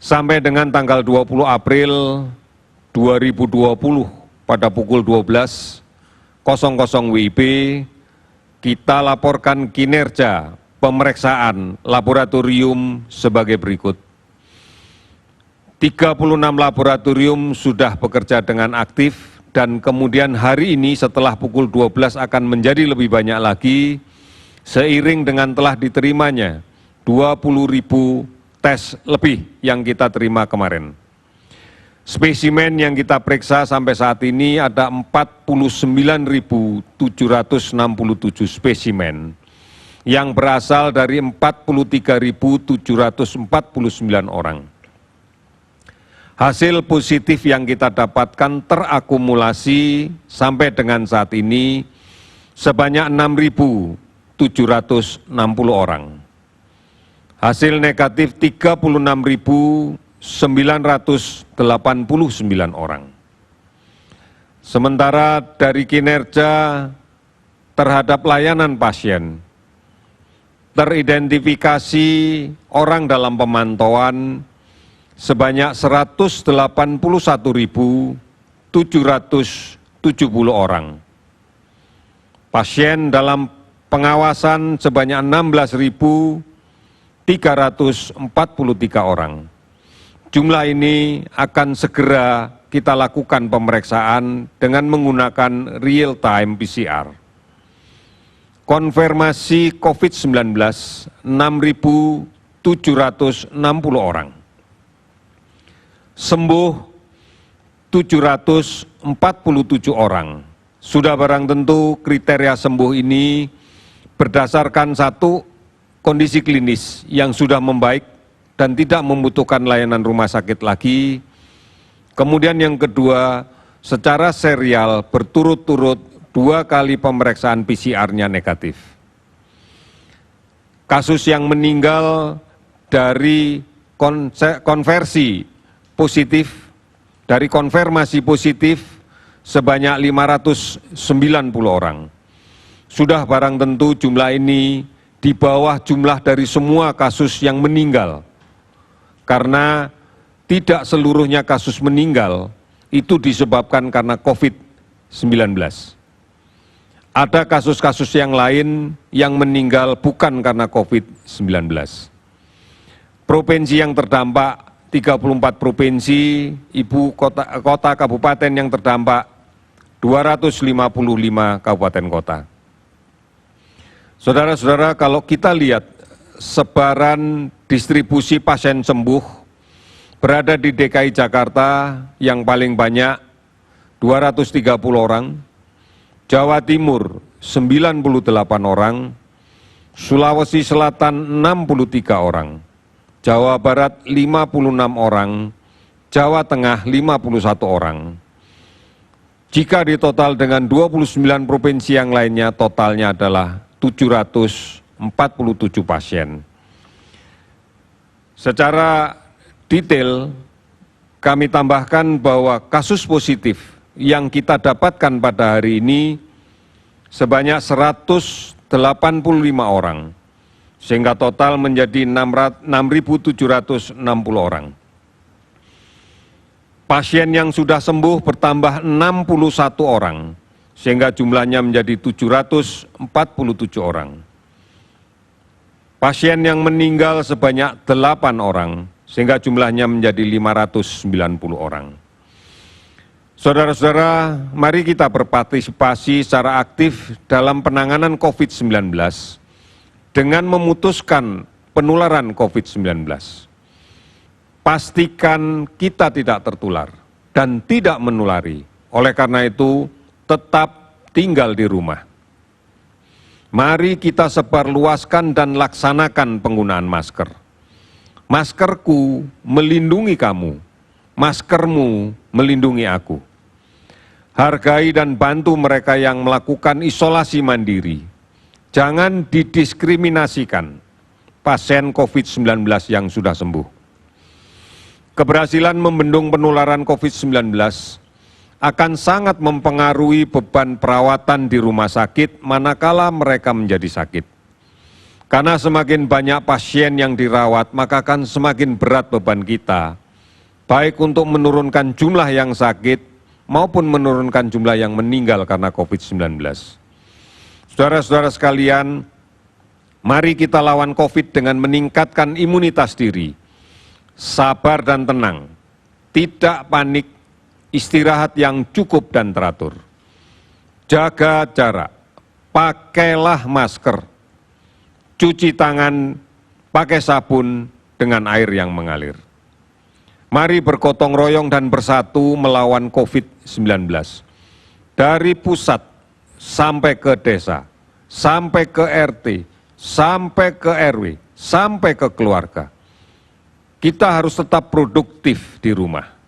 Sampai dengan tanggal 20 April 2020 pada pukul 12.00 WIB, kita laporkan kinerja pemeriksaan laboratorium sebagai berikut. 36 laboratorium sudah bekerja dengan aktif dan kemudian hari ini setelah pukul 12.00 akan menjadi lebih banyak lagi seiring dengan telah diterimanya 20.000 tes lebih yang kita terima kemarin. Spesimen yang kita periksa sampai saat ini ada 49.767 spesimen yang berasal dari 43.749 orang. Hasil positif yang kita dapatkan terakumulasi sampai dengan saat ini sebanyak 6.760 orang. Hasil negatif 36.989 orang. Sementara dari kinerja terhadap layanan pasien, teridentifikasi orang dalam pemantauan sebanyak 181.770 orang. Pasien dalam pengawasan sebanyak 16.343 orang. Jumlah ini akan segera kita lakukan pemeriksaan dengan menggunakan real-time PCR. Konfirmasi COVID-19 6.760 orang. Sembuh 747 orang. Sudah barang tentu kriteria sembuh ini berdasarkan satu, kondisi klinis yang sudah membaik dan tidak membutuhkan layanan rumah sakit lagi. Kemudian yang kedua, secara serial berturut-turut 2 kali pemeriksaan PCR-nya negatif. Kasus yang meninggal dari konversi positif, dari konfirmasi positif sebanyak 590 orang. Sudah barang tentu jumlah ini di bawah jumlah dari semua kasus yang meninggal. Karena tidak seluruhnya kasus meninggal itu disebabkan karena COVID-19. Ada kasus-kasus yang lain yang meninggal bukan karena COVID-19. Provinsi yang terdampak 34 provinsi, ibu kota kabupaten yang terdampak 255 kabupaten kota. Saudara-saudara, kalau kita lihat sebaran distribusi pasien sembuh berada di DKI Jakarta yang paling banyak 230 orang, Jawa Timur 98 orang, Sulawesi Selatan 63 orang, Jawa Barat 56 orang, Jawa Tengah 51 orang. Jika ditotal dengan 29 provinsi yang lainnya, totalnya adalah 747 pasien. Secara detail, kami tambahkan bahwa kasus positif yang kita dapatkan pada hari ini sebanyak 185 orang, sehingga total menjadi 6.760 orang. Pasien yang sudah sembuh bertambah 61 orang, sehingga jumlahnya menjadi 747 orang. Pasien yang meninggal sebanyak 8 orang, sehingga jumlahnya menjadi 590 orang. Saudara-saudara, mari kita berpartisipasi secara aktif dalam penanganan COVID-19 dengan memutuskan penularan COVID-19. Pastikan kita tidak tertular dan tidak menulari. Oleh karena itu, tetap tinggal di rumah. Mari kita sebarluaskan dan laksanakan penggunaan masker. Maskerku melindungi kamu, maskermu melindungi aku. Hargai dan bantu mereka yang melakukan isolasi mandiri. Jangan didiskriminasikan pasien COVID-19 yang sudah sembuh. Keberhasilan membendung penularan COVID-19 akan sangat mempengaruhi beban perawatan di rumah sakit manakala mereka menjadi sakit. Karena semakin banyak pasien yang dirawat, maka akan semakin berat beban kita, baik untuk menurunkan jumlah yang sakit maupun menurunkan jumlah yang meninggal karena COVID-19. Saudara-saudara sekalian, mari kita lawan COVID dengan meningkatkan imunitas diri, sabar dan tenang, tidak panik, istirahat yang cukup dan teratur. Jaga jarak, pakailah masker, cuci tangan, pakai sabun dengan air yang mengalir. Mari bergotong royong dan bersatu melawan COVID-19. Dari pusat sampai ke desa, sampai ke RT, sampai ke RW, sampai ke keluarga. Kita harus tetap produktif di rumah.